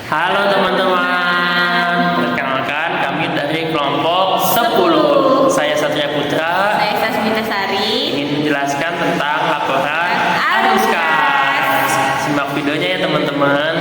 Halo teman-teman, perkenalkan kami dari kelompok 10. Saya Satria Putra, Saya Sasmita Sari. ingin menjelaskan tentang laporan arus kas. Simak videonya ya teman-teman.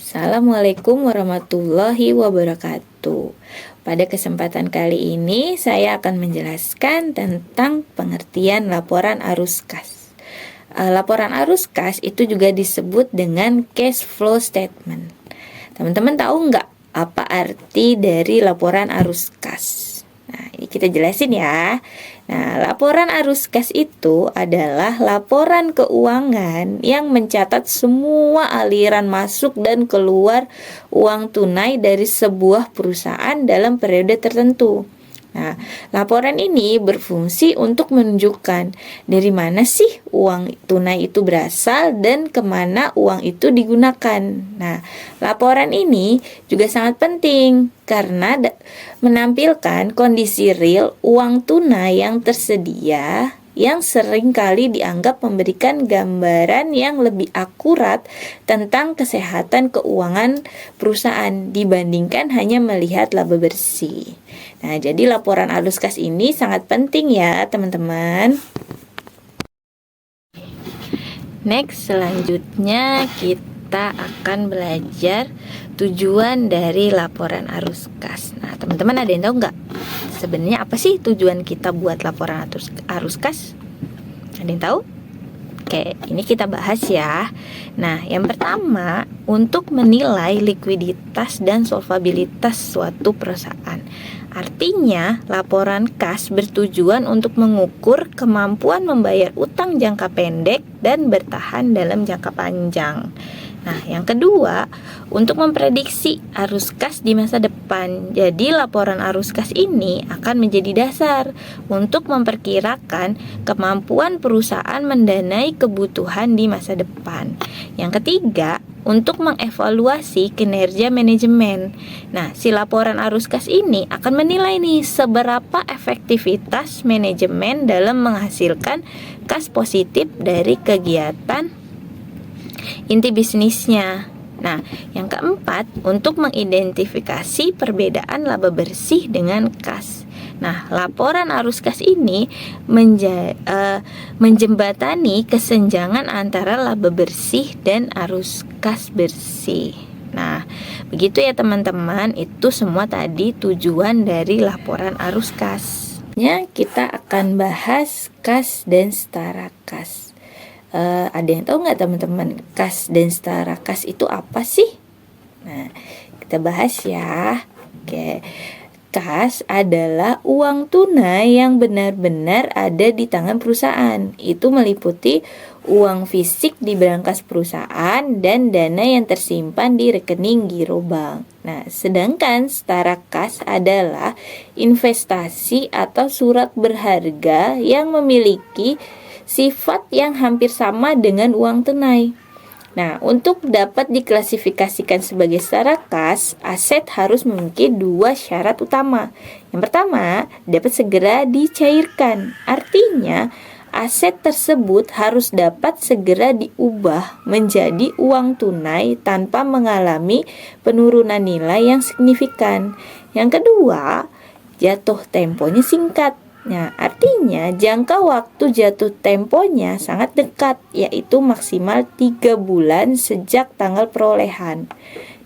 Assalamualaikum warahmatullahi wabarakatuh. Pada kesempatan kali ini saya akan menjelaskan tentang pengertian laporan arus kas. Laporan arus kas itu juga disebut dengan cash flow statement. Teman-teman tahu nggak apa arti dari laporan arus kas? Nah, ini kita jelasin ya. Nah, laporan arus kas itu adalah laporan keuangan yang mencatat semua aliran masuk dan keluar uang tunai dari sebuah perusahaan dalam periode tertentu. Nah, laporan ini berfungsi untuk menunjukkan dari mana sih uang tunai itu berasal dan kemana uang itu digunakan. Nah, laporan ini juga sangat penting karena menampilkan kondisi real uang tunai yang tersedia yang seringkali dianggap memberikan gambaran yang lebih akurat tentang kesehatan keuangan perusahaan dibandingkan hanya melihat laba bersih. Nah, jadi laporan arus kas ini sangat penting ya, teman-teman. Next, selanjutnya kita akan belajar tujuan dari laporan arus kas. Nah, teman-teman ada yang tahu nggak? Sebenarnya apa sih tujuan kita buat laporan arus kas? Ada yang tahu? Oke, ini kita bahas ya. Nah, yang pertama, untuk menilai likuiditas dan solvabilitas suatu perusahaan. Artinya, laporan kas bertujuan untuk mengukur kemampuan membayar utang jangka pendek dan bertahan dalam jangka panjang. Nah, yang kedua, untuk memprediksi arus kas di masa depan. Jadi, laporan arus kas ini akan menjadi dasar untuk memperkirakan kemampuan perusahaan mendanai kebutuhan di masa depan. Yang ketiga, untuk mengevaluasi kinerja manajemen. Nah, si laporan arus kas ini akan menilai nih seberapa efektivitas manajemen dalam menghasilkan kas positif dari kegiatan inti bisnisnya. Nah, yang keempat, untuk mengidentifikasi perbedaan laba bersih dengan kas. Nah, laporan arus kas ini menjembatani kesenjangan antara laba bersih dan arus kas bersih. Nah, begitu ya teman-teman, itu semua tadi tujuan dari laporan arus kas. Kita akan bahas kas dan setara kas. Ada yang tahu nggak teman-teman, kas dan setara kas itu apa sih? Nah, kita bahas ya. Oke, kas adalah uang tunai yang benar-benar ada di tangan perusahaan. Itu meliputi uang fisik di brankas perusahaan dan dana yang tersimpan di rekening giro bank. Nah, sedangkan setara kas adalah investasi atau surat berharga yang memiliki sifat yang hampir sama dengan uang tunai. Nah, untuk dapat diklasifikasikan sebagai setara kas, aset harus memiliki dua syarat utama. Yang pertama, dapat segera dicairkan. Artinya, aset tersebut harus dapat segera diubah menjadi uang tunai tanpa mengalami penurunan nilai yang signifikan. Yang kedua, jatuh temponya singkat. Nah, artinya jangka waktu jatuh temponya sangat dekat, yaitu maksimal 3 bulan sejak tanggal perolehan.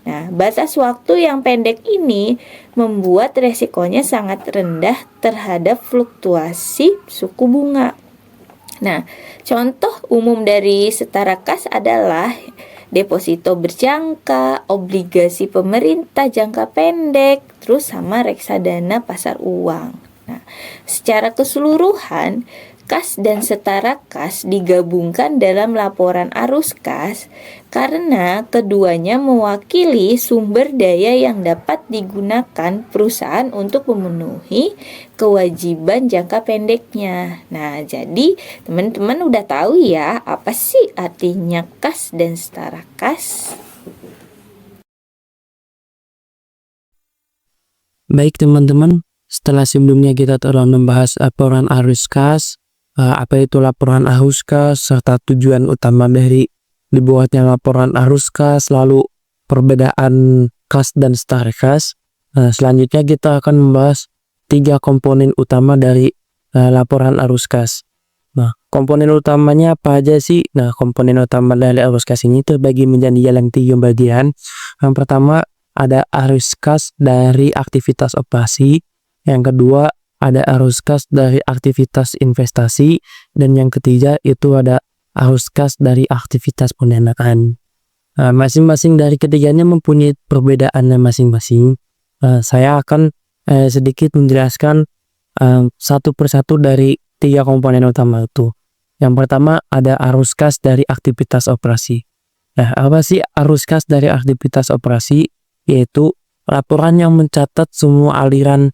Nah, batas waktu yang pendek ini membuat resikonya sangat rendah terhadap fluktuasi suku bunga. Nah, contoh umum dari setara kas adalah deposito berjangka, obligasi pemerintah jangka pendek, terus sama reksadana pasar uang. Nah, secara keseluruhan, kas dan setara kas digabungkan dalam laporan arus kas karena keduanya mewakili sumber daya yang dapat digunakan perusahaan untuk memenuhi kewajiban jangka pendeknya. Nah, jadi teman-teman udah tahu ya apa sih artinya kas dan setara kas? Baik teman-teman, setelah sebelumnya kita telah membahas laporan arus kas, apa itu laporan arus kas, serta tujuan utama dari dibuatnya laporan arus kas, lalu perbedaan kas dan setara kas. Selanjutnya kita akan membahas 3 komponen utama dari laporan arus kas. Nah, komponen utamanya apa aja sih? Nah, komponen utama dari arus kas ini terbagi menjadi dalam 3 bagian. Yang pertama ada arus kas dari aktivitas operasi. Yang kedua ada arus kas dari aktivitas investasi. Dan yang ketiga itu ada arus kas dari aktivitas pendanaan. Masing-masing dari ketiganya mempunyai perbedaannya masing-masing. Saya akan sedikit menjelaskan satu persatu dari 3 komponen utama itu. Yang pertama ada arus kas dari aktivitas operasi. Nah, apa sih arus kas dari aktivitas operasi? Yaitu laporan yang mencatat semua aliran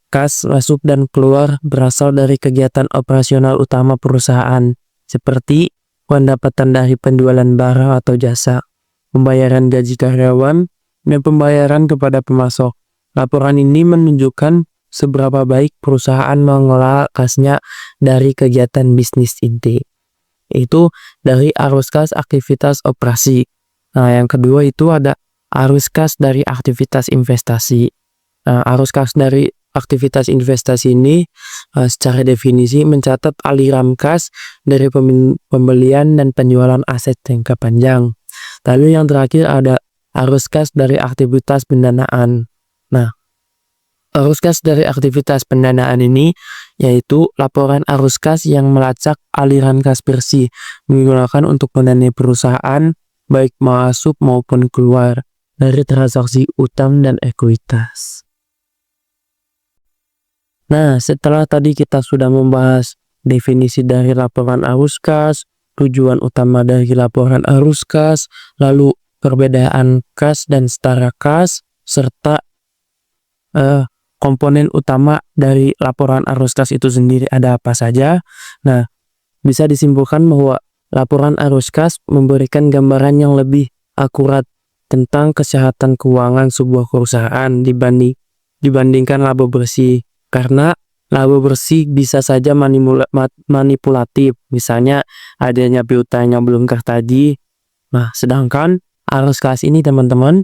kas masuk dan keluar berasal dari kegiatan operasional utama perusahaan, seperti pendapatan dari penjualan barang atau jasa, pembayaran gaji karyawan, dan pembayaran kepada pemasok. Laporan ini menunjukkan seberapa baik perusahaan mengelola kasnya dari kegiatan bisnis inti. Itu dari arus kas aktivitas operasi. Nah, yang kedua itu ada arus kas dari aktivitas investasi. Arus kas dari aktivitas investasi ini secara definisi mencatat aliran kas dari pembelian dan penjualan aset jangka panjang. Lalu yang terakhir ada arus kas dari aktivitas pendanaan. Nah, arus kas dari aktivitas pendanaan ini yaitu laporan arus kas yang melacak aliran kas bersih digunakan untuk mendanai perusahaan baik masuk maupun keluar dari transaksi utang dan ekuitas. Nah, setelah tadi kita sudah membahas definisi dari laporan arus kas, tujuan utama dari laporan arus kas, lalu perbedaan kas dan setara kas, serta komponen utama dari laporan arus kas itu sendiri ada apa saja. Nah, bisa disimpulkan bahwa laporan arus kas memberikan gambaran yang lebih akurat tentang kesehatan keuangan sebuah perusahaan dibandingkan laba bersih. Karena laba bersih bisa saja manipulatif, misalnya adanya piutang yang belum tadi. Nah, sedangkan arus kas ini teman-teman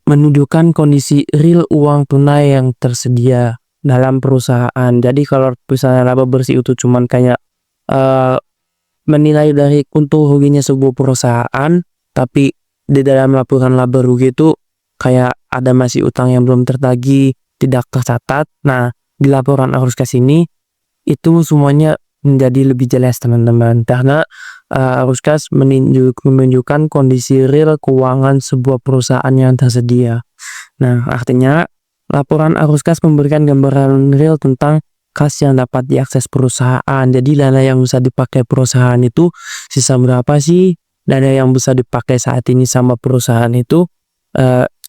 menunjukkan kondisi real uang tunai yang tersedia dalam perusahaan. Jadi kalau misalnya laba bersih itu cuman kayak menilai dari untung ruginya sebuah perusahaan, tapi di dalam laporan laba rugi itu kayak ada masih utang yang belum tertagih, tidak tercatat. Nah, di laporan arus kas ini itu semuanya menjadi lebih jelas teman-teman, karena arus kas menunjukkan kondisi real keuangan sebuah perusahaan yang tersedia. Nah, artinya laporan arus kas memberikan gambaran real tentang kas yang dapat diakses perusahaan. Jadi dana yang bisa dipakai perusahaan itu sisa berapa sih? Dana yang bisa dipakai saat ini sama perusahaan itu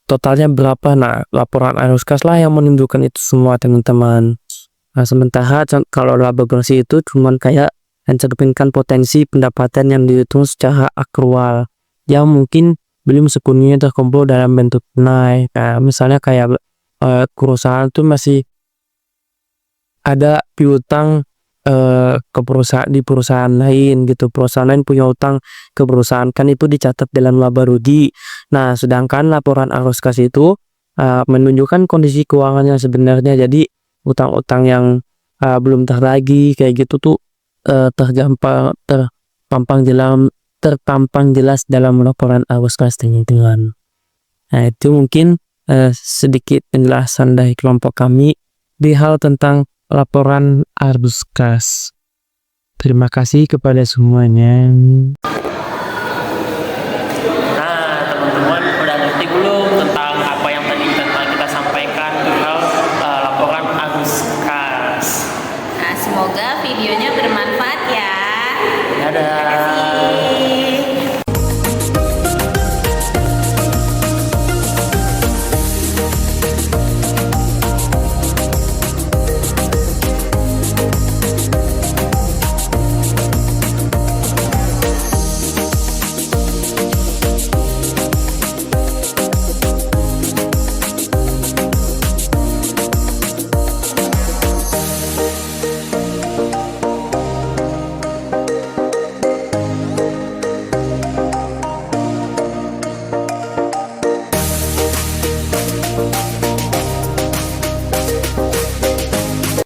totalnya berapa? Nah, laporan arus kas lah yang menunjukkan itu semua teman-teman. Nah, sementara kalau laba bersih itu cuman kayak mencerminkan potensi pendapatan yang dihitung secara akrual yang mungkin belum sepenuhnya terkumpul dalam bentuk tunai. Nah, misalnya kayak perusahaan itu masih ada piutang ke perusahaan di perusahaan lain gitu. Perusahaan lain punya utang ke perusahaan, kan itu dicatat dalam laba rugi. Nah, sedangkan laporan arus kas itu menunjukkan kondisi keuangan yang sebenarnya. Jadi utang-utang yang belum tertagih kayak gitu tuh terpampang jelas dalam laporan arus kas teman-teman. Nah, itu mungkin sedikit penjelasan dari kelompok kami di hal tentang laporan arus kas. Terima kasih kepada semuanya.